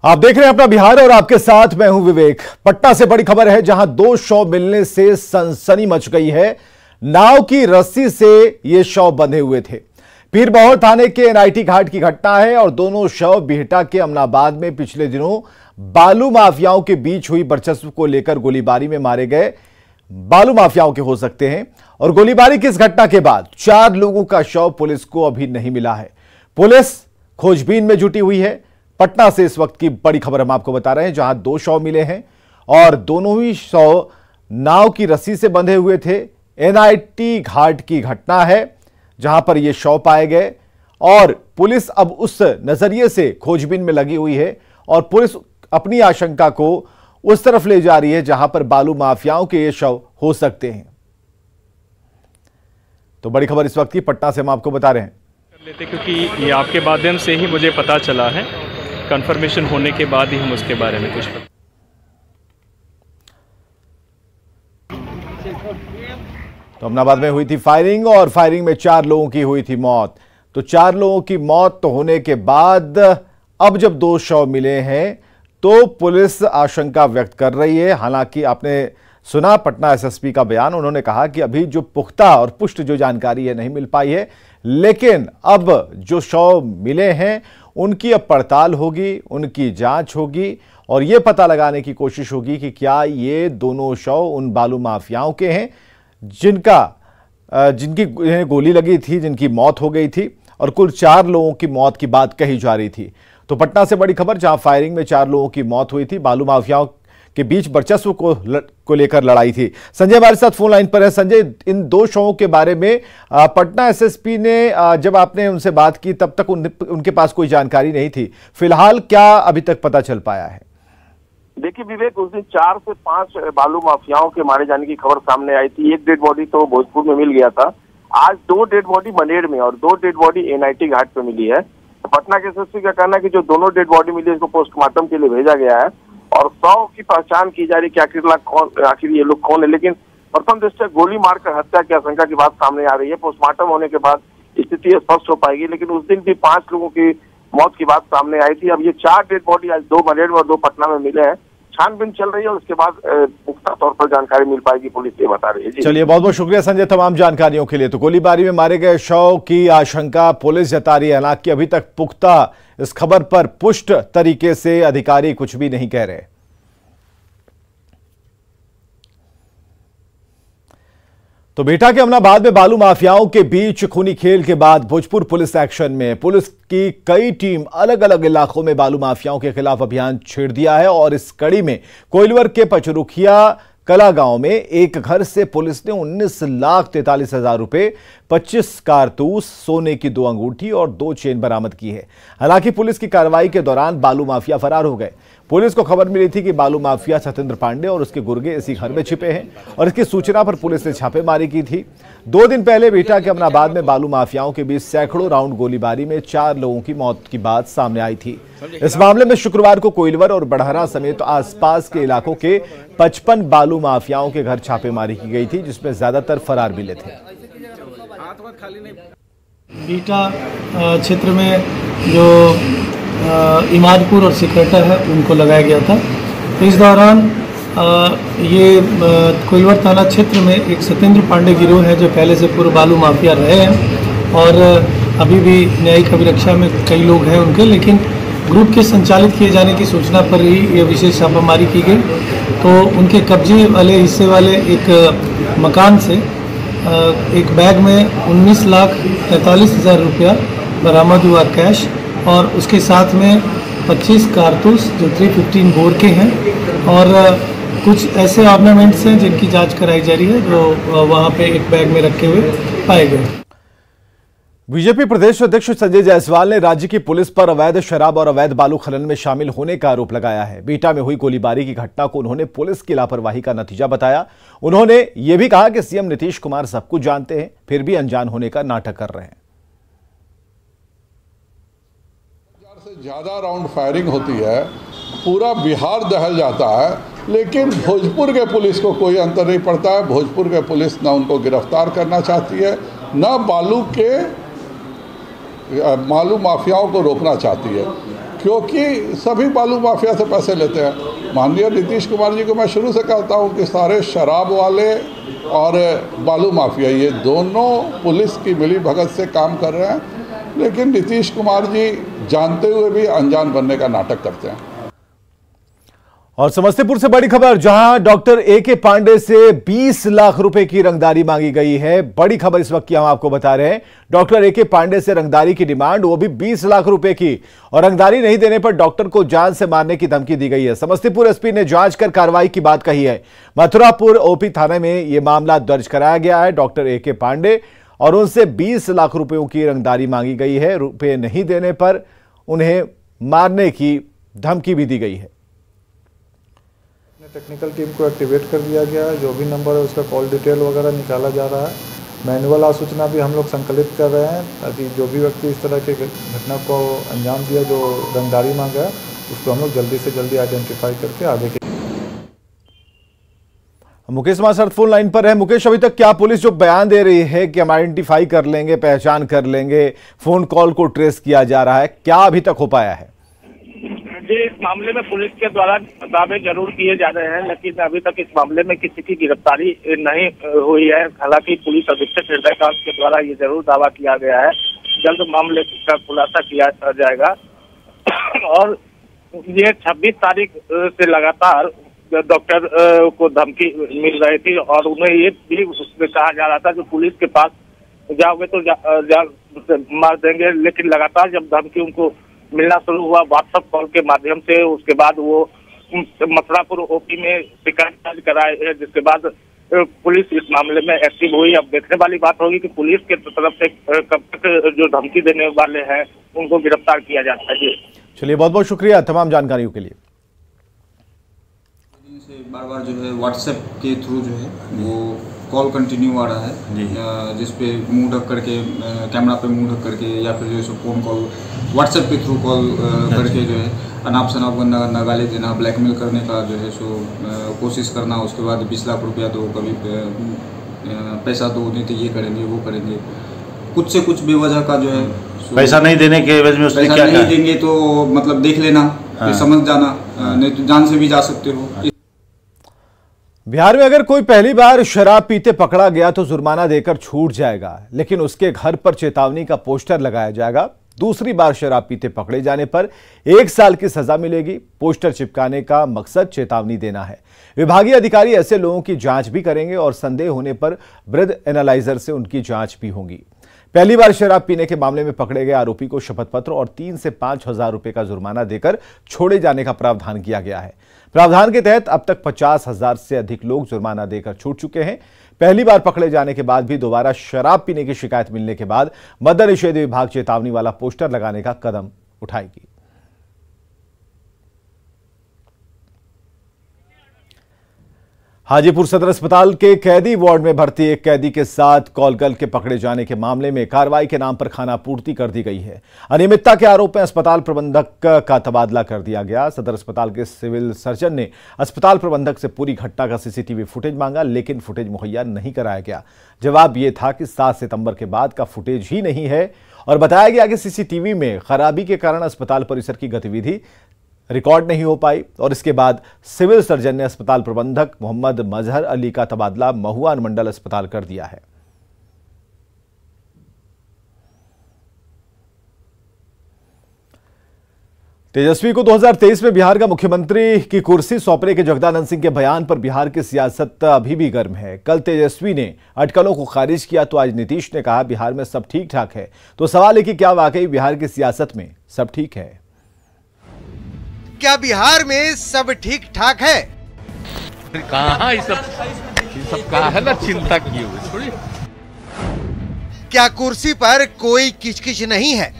आप देख रहे हैं अपना बिहार और आपके साथ मैं हूं विवेक। पटना से बड़ी खबर है, जहां दो शव मिलने से सनसनी मच गई है। नाव की रस्सी से ये शव बंधे हुए थे। पीरबहोर थाने के एनआईटी घाट की घटना है और दोनों शव बिहटा के अमनाबाद में पिछले दिनों बालू माफियाओं के बीच हुई वर्चस्व को लेकर गोलीबारी में मारे गए बालू माफियाओं के हो सकते हैं। और गोलीबारी की इस घटना के बाद 4 लोगों का शव पुलिस को अभी नहीं मिला है। पुलिस खोजबीन में जुटी हुई है। पटना से इस वक्त की बड़ी खबर हम आपको बता रहे हैं, जहां 2 शव मिले हैं और दोनों ही शव नाव की रस्सी से बंधे हुए थे। एनआईटी घाट की घटना है जहां पर ये शव पाए गए और पुलिस अब उस नजरिए से खोजबीन में लगी हुई है और पुलिस अपनी आशंका को उस तरफ ले जा रही है जहां पर बालू माफियाओं के ये शव हो सकते हैं। तो बड़ी खबर इस वक्त की पटना से हम आपको बता रहे हैं लेते, क्योंकि ये आपके माध्यम से ही मुझे पता चला है। कंफर्मेशन होने के बाद ही हम उसके बारे में कुछ तो अमनाबाद में हुई थी फायरिंग और फायरिंग में 4 लोगों की हुई थी मौत। तो 4 लोगों की मौत तो होने के बाद अब जब 2 शव मिले हैं तो पुलिस आशंका व्यक्त कर रही है। हालांकि आपने सुना पटना एसएसपी का बयान, उन्होंने कहा कि अभी जो पुख्ता और पुष्ट जो जानकारी है नहीं मिल पाई है, लेकिन अब जो शव मिले हैं उनकी अब पड़ताल होगी, उनकी जांच होगी और यह पता लगाने की कोशिश होगी कि क्या ये दोनों शव उन बालू माफियाओं के हैं जिनकी गोली लगी थी, जिनकी मौत हो गई थी। और कुल 4 लोगों की मौत की बात कही जा रही थी। तो पटना से बड़ी खबर, जहां फायरिंग में 4 लोगों की मौत हुई थी, बालू माफियाओं के बीच वर्चस्व को लेकर लड़ाई थी। संजय हमारे साथ फोन लाइन पर है। संजय, इन 2 शवों के बारे में पटना एसएसपी ने जब आपने उनसे बात की तब तक उनके पास कोई जानकारी नहीं थी। फिलहाल क्या अभी तक पता चल पाया है? देखिए विवेक, उस दिन 4 से 5 बालू माफियाओं के मारे जाने की खबर सामने आई थी। एक डेड बॉडी तो भोजपुर में मिल गया था। आज 2 डेड बॉडी मनेर में और 2 डेड बॉडी एनआईटी घाट पे मिली है। पटना के एसएसपी का कहना है कि जो दोनों डेड बॉडी मिली है इसको पोस्टमार्टम के लिए भेजा गया है और 100 की पहचान की जा रही है कि आखिर ये लोग कौन है। लेकिन प्रथम दृष्टया गोली मारकर हत्या की आशंका की बात सामने आ रही है। पोस्टमार्टम होने के बाद स्थिति स्पष्ट हो पाएगी। लेकिन उस दिन भी 5 लोगों की मौत की बात सामने आई थी। अब ये 4 डेड बॉडी आज 2 मनेर में और 2 पटना में मिले हैं। छानबीन चल रही है और उसके बाद पुख्ता तौर पर जानकारी मिल पाएगी, पुलिस ये बता रही है। चलिए, बहुत बहुत शुक्रिया संजय तमाम जानकारियों के लिए। तो गोलीबारी में मारे गए शव की आशंका पुलिस जता रही है। हालांकि अभी तक पुख्ता इस खबर पर पुष्ट तरीके से अधिकारी कुछ भी नहीं कह रहे। तो बिहटा के अमनाबाद में बालू माफियाओं के बीच खूनी खेल के बाद भोजपुर पुलिस एक्शन में। पुलिस की कई टीम अलग अलग इलाकों में बालू माफियाओं के खिलाफ अभियान छेड़ दिया है और इस कड़ी में कोइलवर के पचरुखिया कला गांव में एक घर से पुलिस ने 19,43,000 रुपए, 25 कारतूस, सोने की 2 अंगूठी और 2 चेन बरामद की है। हालांकि पुलिस की कार्रवाई के दौरान बालू माफिया फरार हो गए। पुलिस को खबर मिली थी कि बालू माफिया सत्येंद्र पांडे और उसके गुर्गे इसी घर में छिपे हैं और इसकी सूचना पर पुलिस ने छापेमारी की थी। 2 दिन पहले बिहटा के अमनाबाद में बालू माफियाओं के बीच सैकड़ों राउंड गोलीबारी में 4 लोगों की मौत की बात सामने आई थी। इस मामले में शुक्रवार को कोइलवर और बढ़हरा समेत आसपास के इलाकों के 55 बालू माफियाओं के घर छापेमारी की गई थी, जिसमें ज्यादातर फरार मिले थे। बिहटा क्षेत्र में जो इमादपुर और सिकरेटर है उनको लगाया गया था। तो इस दौरान ये कोइलवर थाना क्षेत्र में एक सत्येंद्र पांडे गिरोह है जो पहले से पूर्व बालू माफिया रहे हैं और अभी भी न्यायिक अभिरक्षा में कई लोग हैं उनके, लेकिन ग्रुप के संचालित किए जाने की सूचना पर ही ये विशेष छापामारी की गई। तो उनके कब्जे वाले हिस्से वाले एक मकान से एक बैग में 19,43,000 रुपया बरामद हुआ कैश और उसके साथ में 25 कारतूस जो 315 बोर के हैं और कुछ ऐसे ऑर्नामेंट्स हैं जिनकी जांच कराई जा रही है जो वहाँ पे एक बैग में रखे हुए पाए गए। बीजेपी प्रदेश अध्यक्ष संजय जायसवाल ने राज्य की पुलिस पर अवैध शराब और अवैध बालू खनन में शामिल होने का आरोप लगाया है। बिहटा में हुई गोलीबारी की घटना को उन्होंने पुलिस की लापरवाही का नतीजा बताया। उन्होंने ये भी कहा कि सीएम नीतीश कुमार सब कुछ जानते हैं, फिर भी अनजान होने का नाटक कर रहे हैं। से ज्यादा राउंड फायरिंग होती है, पूरा बिहार दहल जाता है, लेकिन भोजपुर के पुलिस को कोई अंतर नहीं पड़ता है। भोजपुर के पुलिस ना उनको गिरफ्तार करना चाहती है, ना बालू माफियाओं को रोकना चाहती है। क्योंकि सभी बालू माफिया से पैसे लेते हैं। माननीय नीतीश कुमार जी को मैं शुरू से कहता हूँ कि सारे शराब वाले और बालू माफिया ये दोनों पुलिस की मिली भगत से काम कर रहे हैं, लेकिन नीतीश कुमार जी जानते हुए भी अनजान बनने का नाटक करते हैं। और समस्तीपुर से बड़ी खबर, जहां डॉक्टर ए.के. पांडे से 20 लाख रुपए की रंगदारी मांगी गई है। बड़ी खबर इस वक्त की हम आपको बता रहे हैं। Doctor A K. पांडे से रंगदारी की डिमांड, वो भी 20 लाख रुपए की, और रंगदारी नहीं देने पर डॉक्टर को जान से मारने की धमकी दी गई है। समस्तीपुर एसपी ने जांच कर कार्रवाई की बात कही है। मथुरापुर ओपी थाने में यह मामला दर्ज कराया गया है। Doctor A K. पांडे और उनसे 20 लाख रुपयों की रंगदारी मांगी गई है। रुपए नहीं देने पर उन्हें मारने की धमकी भी दी गई है। टेक्निकल टीम को एक्टिवेट कर दिया गया है। जो भी नंबर है उसका कॉल डिटेल वगैरह निकाला जा रहा है। मैनुअल आसूचना भी हम लोग संकलित कर रहे हैं, ताकि जो भी व्यक्ति इस तरह के घटना को अंजाम दिया, जो रंगदारी मांगा, उसको हम लोग जल्दी से जल्दी आइडेंटिफाई करके आगे के। मुकेश हमारे साथ फोन लाइन पर है। मुकेश, अभी तक क्या पुलिस जो बयान दे रही है कि हम आइडेंटिफाई कर लेंगे, पहचान कर लेंगे, फोन कॉल को ट्रेस किया जा रहा है, क्या अभी तक हो पाया है? जी, इस मामले में पुलिस के द्वारा दावे जरूर किए जा रहे हैं, लेकिन अभी तक इस मामले में किसी की गिरफ्तारी नहीं हुई है। हालांकि पुलिस अधीक्षक हृदयकांत के द्वारा ये जरूर दावा किया गया है जल्द मामले का खुलासा किया जाएगा। और ये 26 तारीख से लगातार डॉक्टर को धमकी मिल रही थी, और उन्हें ये भी उसमें कहा जा रहा था कि पुलिस के पास जाओगे तो मार देंगे। लेकिन लगातार जब धमकी उनको मिलना शुरू हुआ व्हाट्सएप कॉल के माध्यम से, उसके बाद वो मथुरापुर ओपी में शिकायत दर्ज कराए है, जिसके बाद पुलिस इस मामले में एक्टिव हुई। अब देखने वाली बात होगी कि पुलिस के तरफ से कब तक जो धमकी देने वाले हैं उनको गिरफ्तार किया जाता है। जी चलिए, बहुत बहुत शुक्रिया तमाम जानकारियों के लिए। बार बार जो है व्हाट्सएप के थ्रू जो है वो कॉल कंटिन्यू आ रहा है, जिसपे मुंह ढक करके, कैमरा पे मुंह ढक करके, या फिर जो है फोन कॉल व्हाट्सएप के थ्रू कॉल करके जो है अनाप शनाप गंदा गंदा गाली देना, ब्लैकमेल करने का जो है सो कोशिश करना। उसके बाद 20 लाख रुपया दो, कभी पैसा दो, नहीं तो ये करेंगे वो करेंगे, कुछ से कुछ बेवजह का जो है पैसा नहीं देने के एवज में उसने क्या नहीं देंगे तो मतलब देख लेना, समझ जाना, नहीं तो जान से भी जा सकते हो। बिहार में अगर कोई पहली बार शराब पीते पकड़ा गया तो जुर्माना देकर छूट जाएगा, लेकिन उसके घर पर चेतावनी का पोस्टर लगाया जाएगा। दूसरी बार शराब पीते पकड़े जाने पर 1 साल की सजा मिलेगी। पोस्टर चिपकाने का मकसद चेतावनी देना है। विभागीय अधिकारी ऐसे लोगों की जांच भी करेंगे और संदेह होने पर ब्रेथ एनालाइजर से उनकी जांच भी होगी। पहली बार शराब पीने के मामले में पकड़े गए आरोपी को शपथ पत्र और 3 से 5 हजार रुपए का जुर्माना देकर छोड़े जाने का प्रावधान किया गया है। प्रावधान के तहत अब तक 50,000 से अधिक लोग जुर्माना देकर छूट चुके हैं। पहली बार पकड़े जाने के बाद भी दोबारा शराब पीने की शिकायत मिलने के बाद मद्य निषेध विभाग चेतावनी वाला पोस्टर लगाने का कदम उठाएगी। हाजीपुर सदर अस्पताल के कैदी वार्ड में भर्ती एक कैदी के साथ कॉल करके पकड़े जाने के मामले में कार्रवाई के नाम पर खानापूर्ति कर दी गई है। अनियमितता के आरोप में अस्पताल प्रबंधक का तबादला कर दिया गया। सदर अस्पताल के सिविल सर्जन ने अस्पताल प्रबंधक से पूरी घटना का सीसीटीवी फुटेज मांगा, लेकिन फुटेज मुहैया नहीं कराया गया। जवाब यह था कि 7 सितंबर के बाद का फुटेज ही नहीं है और बताया गया कि सीसीटीवी में खराबी के कारण अस्पताल परिसर की गतिविधि रिकॉर्ड नहीं हो पाई। और इसके बाद सिविल सर्जन ने अस्पताल प्रबंधक मोहम्मद मजहर अली का तबादला महुआ अनुमंडल अस्पताल कर दिया है। तेजस्वी को 2023 में बिहार का मुख्यमंत्री की कुर्सी सौंपने के जगदानंद सिंह के बयान पर बिहार की सियासत अभी भी गर्म है। कल तेजस्वी ने अटकलों को खारिज किया तो आज नीतीश ने कहा बिहार में सब ठीक ठाक है। तो सवाल है कि क्या वाकई बिहार की सियासत में सब ठीक है? क्या बिहार में सब ठीक ठाक है? कहाँ ये सब कहा है ना, चिंता किए हुए। क्या कुर्सी पर कोई किचकिच नहीं है?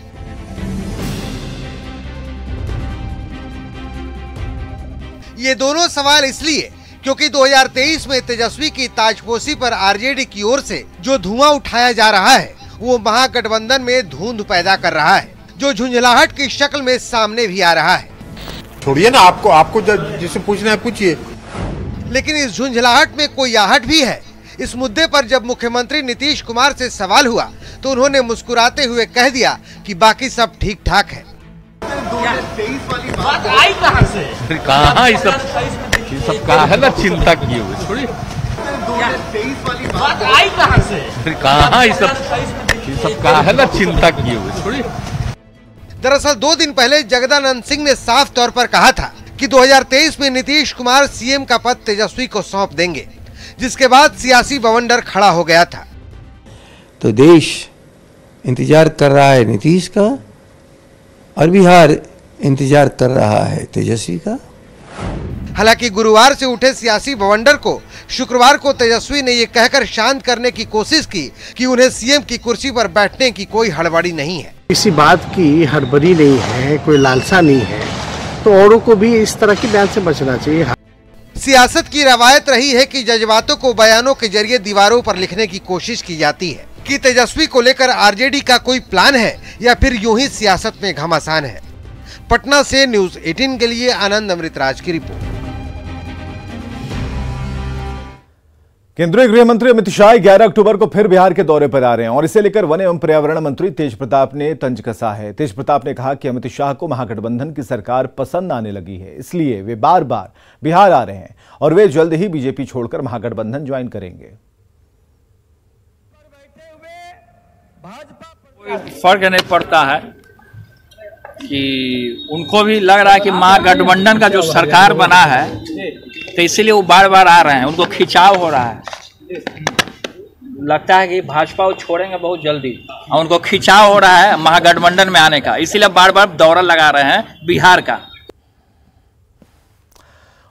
ये दोनों सवाल इसलिए क्योंकि 2023 में तेजस्वी की ताजपोशी पर आरजेडी की ओर से जो धुआं उठाया जा रहा है वो महागठबंधन में धुंध पैदा कर रहा है, जो झुंझलाहट की शक्ल में सामने भी आ रहा है। छोड़िए ना, आपको जिसे पूछना है पूछिए। लेकिन इस झुंझलाहट में कोई आहट भी है। इस मुद्दे पर जब मुख्यमंत्री नीतीश कुमार से सवाल हुआ तो उन्होंने मुस्कुराते हुए कह दिया कि बाकी सब ठीक ठाक है। बात आई कहाँ से? फिर कहाँ ये सब का है ना चिंता किए हुए थोड़ी बात आई कहाँ से? फिर कहाँ ये सब का है ना चिंता किए हुए थोड़ी। दरअसल 2 दिन पहले जगदानंद सिंह ने साफ तौर पर कहा था कि 2023 में नीतीश कुमार सीएम का पद तेजस्वी को सौंप देंगे, जिसके बाद सियासी बवंडर खड़ा हो गया था। तो देश इंतजार कर रहा है नीतीश का और बिहार इंतजार कर रहा है तेजस्वी का। हालांकि गुरुवार से उठे सियासी बवंडर को शुक्रवार को तेजस्वी ने ये कहकर शांत करने की कोशिश की कि उन्हें सीएम की कुर्सी पर बैठने की कोई हड़बड़ी नहीं है। किसी बात की हड़बड़ी नहीं है, कोई लालसा नहीं है, तो औरों को भी इस तरह की बयान से बचना चाहिए। सियासत की रवायत रही है कि जज्बातों को बयानों के जरिए दीवारों पर लिखने की कोशिश की जाती है कि तेजस्वी को लेकर आरजेडी का कोई प्लान है या फिर यूं ही सियासत में घमासान है। पटना से न्यूज़ 18 के लिए आनंद अमृतराज की रिपोर्ट। केंद्रीय गृह मंत्री अमित शाह 11 अक्टूबर को फिर बिहार के दौरे पर आ रहे हैं और इसे लेकर वन एवं पर्यावरण मंत्री तेज प्रताप ने तंज कसा है। तेज प्रताप ने कहा कि अमित शाह को महागठबंधन की सरकार पसंद आने लगी है, इसलिए वे बार बार बिहार आ रहे हैं और वे जल्द ही बीजेपी छोड़कर महागठबंधन ज्वाइन करेंगे। कोई फर्क नहीं पड़ता है कि उनको भी लग रहा है कि महागठबंधन का जो सरकार बना है तो इसीलिए वो बार बार आ रहे हैं, उनको खिंचाव हो रहा है। लगता है कि भाजपा वो छोड़ेंगे बहुत जल्दी और उनको खिंचाव हो रहा है महागठबंधन में आने का, इसीलिए बार बार दौरा लगा रहे हैं बिहार का।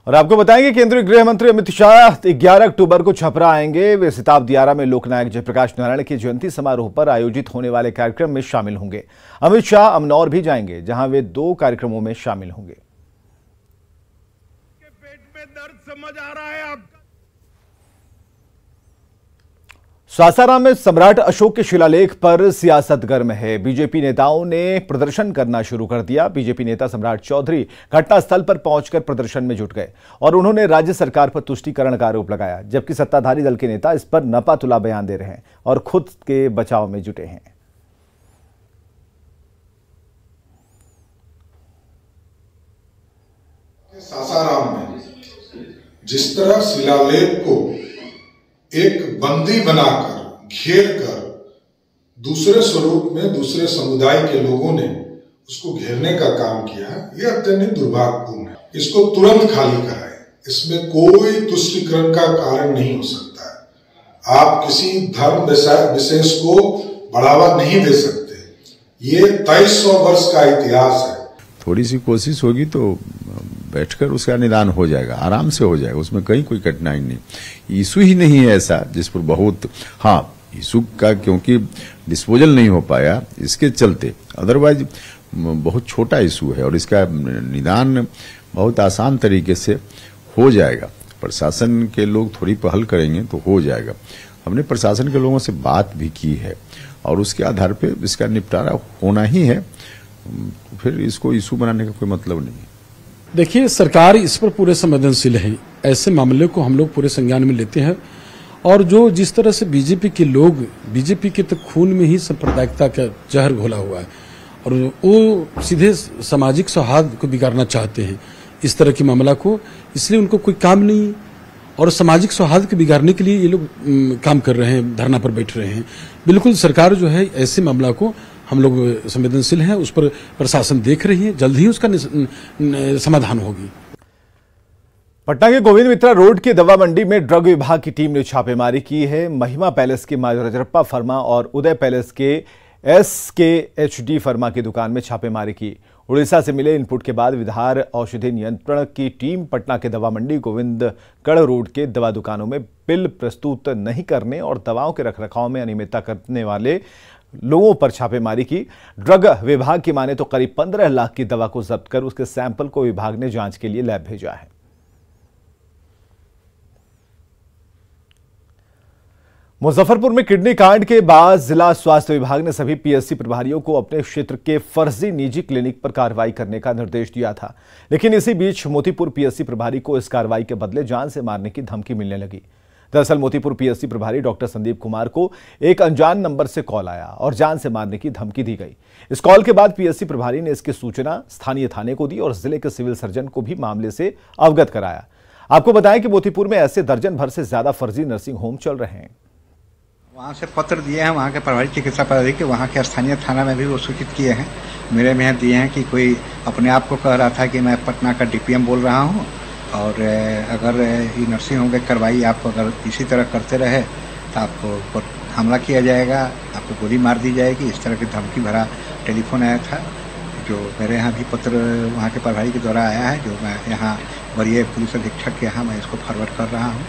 और आपको बताएंगे केंद्रीय गृह मंत्री अमित शाह 11 अक्टूबर को छपरा आएंगे। वे सिताब दियारा में लोकनायक जयप्रकाश नारायण की जयंती समारोह पर आयोजित होने वाले कार्यक्रम में शामिल होंगे। अमित शाह अमनौर भी जाएंगे, जहां वे 2 कार्यक्रमों में शामिल होंगे। पेट में दर्द समझ आ रहा है आपका? सासाराम में सम्राट अशोक के शिलालेख पर सियासत गर्म है। बीजेपी नेताओं ने प्रदर्शन करना शुरू कर दिया। बीजेपी नेता सम्राट चौधरी घटनास्थल पर पहुंचकर प्रदर्शन में जुट गए और उन्होंने राज्य सरकार पर तुष्टीकरण का आरोप लगाया, जबकि सत्ताधारी दल के नेता इस पर नपातुला बयान दे रहे हैं और खुद के बचाव में जुटे हैं। सासाराम में जिस तरह शिलालेख को एक बंदी बनाकर घेर कर दूसरे स्वरूप में दूसरे समुदाय के लोगों ने उसको घेरने का काम किया है, यह अत्यंत दुर्भाग्यपूर्ण है। इसको तुरंत खाली कराएं। इसमें कोई तुष्टीकरण का कारण नहीं हो सकता है। आप किसी धर्म विशेष को बढ़ावा नहीं दे सकते। ये 2300 वर्ष का इतिहास है। थोड़ी सी कोशिश होगी तो बैठकर उसका निदान हो जाएगा, आराम से हो जाएगा, उसमें कहीं कोई कठिनाई नहीं। इशू ही नहीं है ऐसा जिस पर बहुत, हाँ इशू का क्योंकि डिस्पोजल नहीं हो पाया इसके चलते, अदरवाइज बहुत छोटा इशू है और इसका निदान बहुत आसान तरीके से हो जाएगा। प्रशासन के लोग थोड़ी पहल करेंगे तो हो जाएगा। हमने प्रशासन के लोगों से बात भी की है और उसके आधार पे इसका निपटारा होना ही है, फिर इसको इशू बनाने का कोई मतलब नहीं है। देखिए, सरकार इस पर पूरे संवेदनशील है। ऐसे मामले को हम लोग पूरे संज्ञान में लेते हैं और जो जिस तरह से बीजेपी के लोग, बीजेपी के तो खून में ही सांप्रदायिकता का जहर घोला हुआ है और वो सीधे सामाजिक सौहार्द को बिगाड़ना चाहते हैं इस तरह के मामला को, इसलिए उनको कोई काम नहीं और सामाजिक सौहार्द को बिगाड़ने के लिए ये लोग काम कर रहे हैं, धरना पर बैठ रहे हैं। बिल्कुल सरकार जो है ऐसे मामला को, हम लोग संवेदनशील हैं, उस पर प्रशासन देख रही है, जल्द ही उसका समाधान होगी। पटना के गोविंद मित्रा रोड की दवा मंडी में ड्रग विभाग की टीम ने छापेमारी की है। महिमा पैलेस के रजरप्पा फर्मा और उदय पैलेस के SKHD फर्मा की दुकान में छापेमारी की। उड़ीसा से मिले इनपुट के बाद विधार औषधि नियंत्रण की टीम पटना के दवा मंडी गोविंदगढ़ रोड के दवा दुकानों में बिल प्रस्तुत नहीं करने और दवाओं के रखरखाव में अनियमितता करने वाले लोगों पर छापेमारी की। ड्रग विभाग की माने तो करीब 15 लाख की दवा को जब्त कर उसके सैंपल को विभाग ने जांच के लिए लैब भेजा है। मुजफ्फरपुर में किडनी कांड के बाद जिला स्वास्थ्य विभाग ने सभी PSC प्रभारियों को अपने क्षेत्र के फर्जी निजी क्लिनिक पर कार्रवाई करने का निर्देश दिया था, लेकिन इसी बीच मोतीपुर PSC प्रभारी को इस कार्रवाई के बदले जान से मारने की धमकी मिलने लगी। दरअसल मोतीपुर PSC प्रभारी डॉक्टर संदीप कुमार को एक अनजान नंबर से कॉल आया और जान से मारने की धमकी दी गई। इस कॉल के बाद पीएससी प्रभारी ने इसकी सूचना स्थानीय थाने को दी और जिले के सिविल सर्जन को भी मामले से अवगत कराया। आपको बताएं कि मोतीपुर में ऐसे दर्जन भर से ज्यादा फर्जी नर्सिंग होम चल रहे हैं। वहाँ से पत्र दिए हैं, वहाँ के प्रभारी चिकित्सा पदाधिकारी वहाँ के स्थानीय थाना में भी वो सूचित किए हैं। मेरे में दिए हैं कि कोई अपने आप को कह रहा था कि मैं पटना का डीपीएम बोल रहा हूँ और अगर ये नर्सिंग होम की कार्रवाई आप अगर इसी तरह करते रहे तो आपको हमला किया जाएगा, आपको गोली मार दी जाएगी। इस तरह की धमकी भरा टेलीफोन आया था, जो मेरे यहाँ भी पत्र वहाँ के प्रभारी के द्वारा आया है, जो मैं यहाँ वरीय पुलिस अधीक्षक के यहाँ मैं इसको फॉरवर्ड कर रहा हूँ।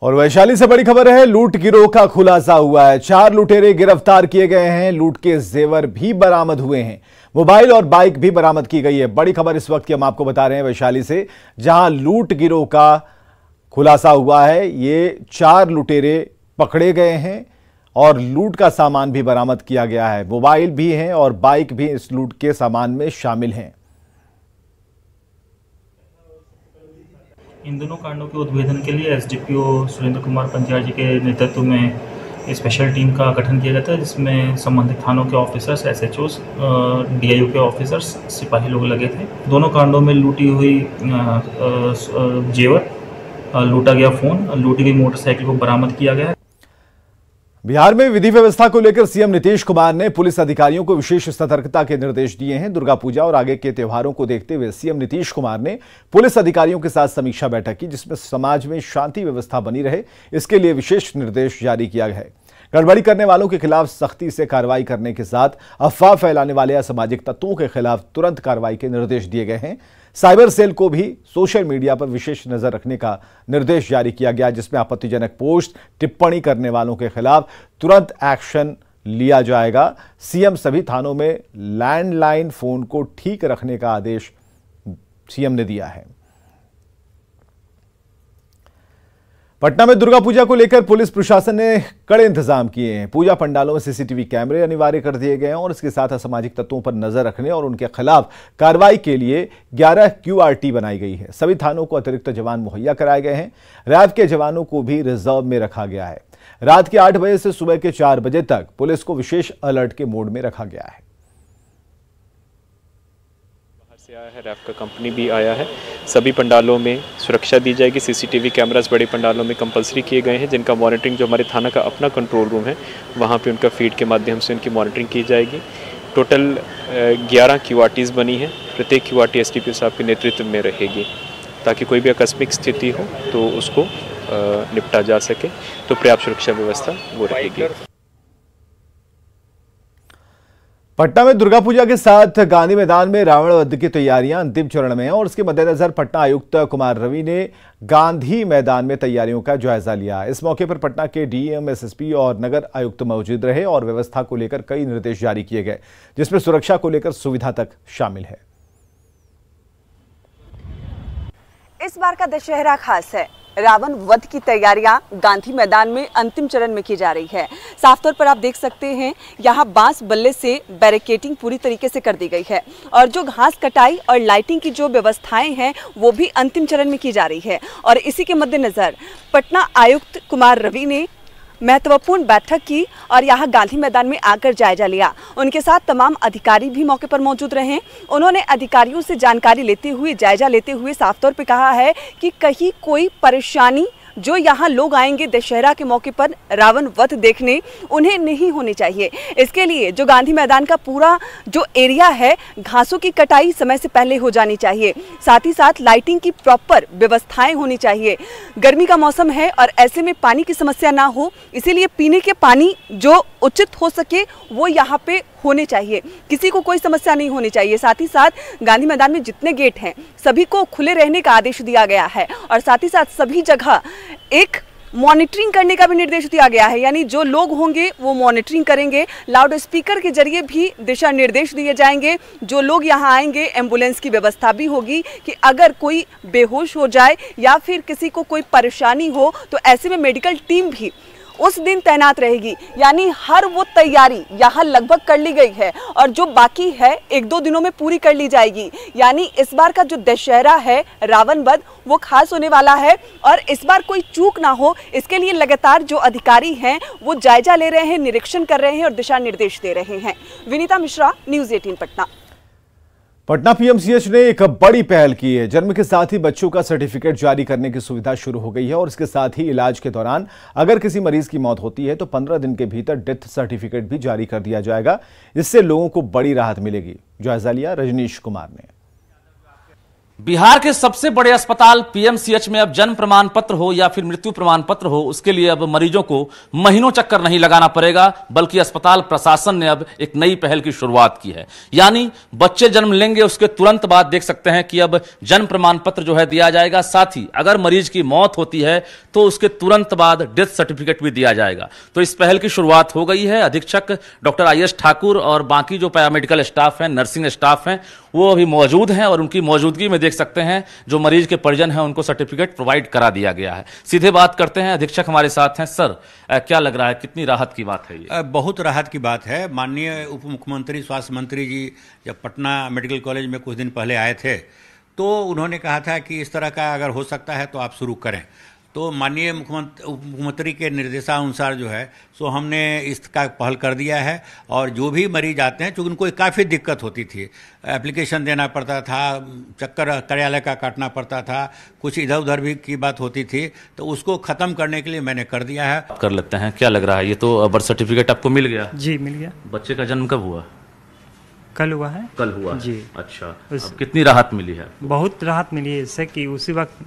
और वैशाली से बड़ी खबर है, लूट गिरोह का खुलासा हुआ है। 4 लुटेरे गिरफ्तार किए गए हैं। लूट के जेवर भी बरामद हुए हैं। मोबाइल और बाइक भी बरामद की गई है। बड़ी खबर इस वक्त की हम आपको बता रहे हैं वैशाली से, जहां लूट गिरोह का खुलासा हुआ है। ये 4 लुटेरे पकड़े गए हैं और लूट का सामान भी बरामद किया गया है। मोबाइल भी हैं और बाइक भी इस लूट के सामान में शामिल हैं। इन दोनों कांडों के उद्भेदन के लिए एसडीपीओ सुरेंद्र कुमार पंचाल जी के नेतृत्व में स्पेशल टीम का गठन किया गया था, जिसमें संबंधित थानों के ऑफिसर्स, एसएचओस, डीआईओ के ऑफिसर्स, सिपाही लोग लगे थे। दोनों कांडों में लूटी हुई जेवर, लूटा गया फोन, लूटी गई मोटरसाइकिल को बरामद किया गया है। बिहार में विधि व्यवस्था को लेकर सीएम नीतीश कुमार ने पुलिस अधिकारियों को विशेष सतर्कता के निर्देश दिए हैं। दुर्गा पूजा और आगे के त्योहारों को देखते हुए सीएम नीतीश कुमार ने पुलिस अधिकारियों के साथ समीक्षा बैठक की, जिसमें समाज में शांति व्यवस्था बनी रहे, इसके लिए विशेष निर्देश जारी किया गया है। गड़बड़ी करने वालों के खिलाफ सख्ती से कार्रवाई करने के साथ अफवाह फैलाने वाले असामाजिक तत्वों के खिलाफ तुरंत कार्रवाई के निर्देश दिए गए हैं। साइबर सेल को भी सोशल मीडिया पर विशेष नजर रखने का निर्देश जारी किया गया, जिसमें आपत्तिजनक पोस्ट, टिप्पणी करने वालों के खिलाफ तुरंत एक्शन लिया जाएगा। सीएम सभी थानों में लैंडलाइन फोन को ठीक रखने का आदेश सीएम ने दिया है। पटना में दुर्गा पूजा को लेकर पुलिस प्रशासन ने कड़े इंतजाम किए हैं। पूजा पंडालों में सीसीटीवी कैमरे अनिवार्य कर दिए गए हैं और इसके साथ असामाजिक तत्वों पर नजर रखने और उनके खिलाफ कार्रवाई के लिए 11 QRT बनाई गई है। सभी थानों को अतिरिक्त जवान मुहैया कराए गए हैं। रैब के जवानों को भी रिजर्व में रखा गया है। रात के 8 बजे से सुबह के 4 बजे तक पुलिस को विशेष अलर्ट के मोड में रखा गया है। से आया है, रैफ का कंपनी भी आया है। सभी पंडालों में सुरक्षा दी जाएगी। सीसीटीवी कैमरास बड़े पंडालों में कंपलसरी किए गए हैं, जिनका मॉनिटरिंग जो हमारे थाना का अपना कंट्रोल रूम है वहाँ पे उनका फीड के माध्यम से उनकी मॉनिटरिंग की जाएगी। टोटल 11 QRTs बनी है। प्रत्येक QRT SDPO साहब के नेतृत्व में रहेगी, ताकि कोई भी आकस्मिक स्थिति हो तो उसको निपटा जा सके। तो पर्याप्त सुरक्षा व्यवस्था वो रहेगी। पटना में दुर्गा पूजा के साथ गांधी मैदान में रावण वध की तैयारियां अंतिम चरण में हैं और इसके मद्देनजर पटना आयुक्त कुमार रवि ने गांधी मैदान में तैयारियों का जायजा लिया। इस मौके पर पटना के डीएम, एसएसपी और नगर आयुक्त मौजूद रहे और व्यवस्था को लेकर कई निर्देश जारी किए गए, जिसमें सुरक्षा को लेकर सुविधा तक शामिल है। इस बार का दशहरा खास है। रावण वध की तैयारियां गांधी मैदान में अंतिम चरण में की जा रही है। साफ तौर पर आप देख सकते हैं, यहां बांस बल्ले से बैरिकेडिंग पूरी तरीके से कर दी गई है और जो घास कटाई और लाइटिंग की जो व्यवस्थाएं हैं वो भी अंतिम चरण में की जा रही है। और इसी के मद्देनजर पटना आयुक्त कुमार रवि ने महत्वपूर्ण बैठक की और यहाँ गांधी मैदान में आकर जायजा लिया। उनके साथ तमाम अधिकारी भी मौके पर मौजूद रहे। उन्होंने अधिकारियों से जानकारी लेते हुए, जायजा लेते हुए साफ तौर पे कहा है कि कहीं कोई परेशानी जो यहाँ लोग आएंगे दशहरा के मौके पर रावण वध देखने, उन्हें नहीं होनी चाहिए। इसके लिए जो गांधी मैदान का पूरा जो एरिया है, घासों की कटाई समय से पहले हो जानी चाहिए। साथ ही साथ लाइटिंग की प्रॉपर व्यवस्थाएं होनी चाहिए। गर्मी का मौसम है और ऐसे में पानी की समस्या ना हो, इसीलिए पीने के पानी जो उचित हो सके वो यहाँ पे होने चाहिए। किसी को कोई समस्या नहीं होनी चाहिए। साथ ही साथ गांधी मैदान में जितने गेट हैं सभी को खुले रहने का आदेश दिया गया है और साथ ही साथ सभी जगह एक मॉनिटरिंग करने का भी निर्देश दिया गया है। यानी जो लोग होंगे वो मॉनिटरिंग करेंगे। लाउड स्पीकर के जरिए भी दिशा निर्देश दिए जाएंगे। जो लोग यहाँ आएंगे, एम्बुलेंस की व्यवस्था भी होगी कि अगर कोई बेहोश हो जाए या फिर किसी को कोई परेशानी हो तो ऐसे में मेडिकल टीम भी उस दिन तैनात रहेगी। यानी हर वो तैयारी यहाँ लगभग कर ली गई है और जो बाकी है 1-2 दिनों में पूरी कर ली जाएगी। यानी इस बार का जो दशहरा है रावण वध वो खास होने वाला है और इस बार कोई चूक ना हो इसके लिए लगातार जो अधिकारी हैं वो जायजा ले रहे हैं, निरीक्षण कर रहे हैं और दिशा निर्देश दे रहे हैं। विनीता मिश्रा, न्यूज़ 18 पटना। पटना पीएमसीएच ने एक बड़ी पहल की है। जन्म के साथ ही बच्चों का सर्टिफिकेट जारी करने की सुविधा शुरू हो गई है और इसके साथ ही इलाज के दौरान अगर किसी मरीज की मौत होती है तो 15 दिन के भीतर डेथ सर्टिफिकेट भी जारी कर दिया जाएगा। इससे लोगों को बड़ी राहत मिलेगी। जायजा लिया रजनीश कुमार ने। बिहार के सबसे बड़े अस्पताल पीएमसीएच में अब जन्म प्रमाण पत्र हो या फिर मृत्यु प्रमाण पत्र हो, उसके लिए अब मरीजों को महीनों चक्कर नहीं लगाना पड़ेगा, बल्कि अस्पताल प्रशासन ने अब एक नई पहल की शुरुआत की है। यानी बच्चे जन्म लेंगे उसके तुरंत बाद देख सकते हैं कि अब जन्म प्रमाण पत्र जो है दिया जाएगा। साथ ही अगर मरीज की मौत होती है तो उसके तुरंत बाद डेथ सर्टिफिकेट भी दिया जाएगा। तो इस पहल की शुरुआत हो गई है। अधीक्षक डॉक्टर IS ठाकुर और बाकी जो पैरामेडिकल स्टाफ है, नर्सिंग स्टाफ हैं, वो अभी मौजूद हैं और उनकी मौजूदगी में देख सकते हैं जो मरीज के परिजन हैं उनको सर्टिफिकेट प्रोवाइड करा दिया गया है। सीधे बात करते हैं, अधीक्षक हमारे साथ हैं। सर, क्या लग रहा है, कितनी राहत की बात है ये? बहुत राहत की बात है। माननीय उप मुख्यमंत्री स्वास्थ्य मंत्री जी जब पटना मेडिकल कॉलेज में कुछ दिन पहले आए थे तो उन्होंने कहा था कि इस तरह का अगर हो सकता है तो आप शुरू करें। तो माननीय मुख्यमंत्री के निर्देशानुसार जो है सो हमने इसका पहल कर दिया है और जो भी मरीज आते हैं, चूँकि उनको काफ़ी दिक्कत होती थी, एप्लीकेशन देना पड़ता था, चक्कर कार्यालय का काटना पड़ता था, कुछ इधर उधर भी की बात होती थी, तो उसको ख़त्म करने के लिए मैंने कर दिया है। कर लेते हैं, क्या लग रहा है, ये तो बर्थ सर्टिफिकेट आपको मिल गया? जी मिल गया। बच्चे का जन्म कब हुआ? कल हुआ है। कल हुआ जी। अच्छा, कितनी राहत मिली है? बहुत राहत मिली है इससे कि उसी वक्त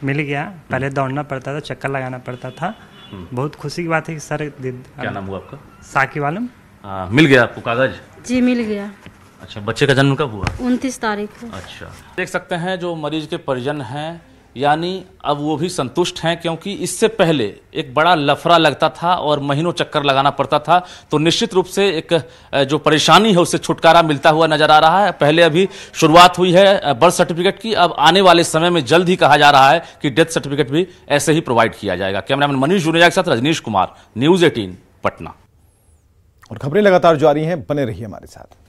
मिल गया। पहले दौड़ना पड़ता था, चक्कर लगाना पड़ता था। बहुत खुशी की बात है कि सर। क्या नाम हुआ आपका? साकिब आलम। मिल गया आपको कागज? जी मिल गया। अच्छा, बच्चे का जन्म कब हुआ? 29 तारीख को। अच्छा, देख सकते हैं जो मरीज के परिजन हैं, यानी अब वो भी संतुष्ट हैं, क्योंकि इससे पहले एक बड़ा लफड़ा लगता था और महीनों चक्कर लगाना पड़ता था। तो निश्चित रूप से एक जो परेशानी है उससे छुटकारा मिलता हुआ नजर आ रहा है। पहले अभी शुरुआत हुई है बर्थ सर्टिफिकेट की, अब आने वाले समय में जल्द ही कहा जा रहा है कि डेथ सर्टिफिकेट भी ऐसे ही प्रोवाइड किया जाएगा। कैमरामैन मनीष जुनेजा के साथ रजनीश कुमार, न्यूज़ 18 पटना। और खबरें लगातार जारी हैं, बने रहिए हमारे साथ।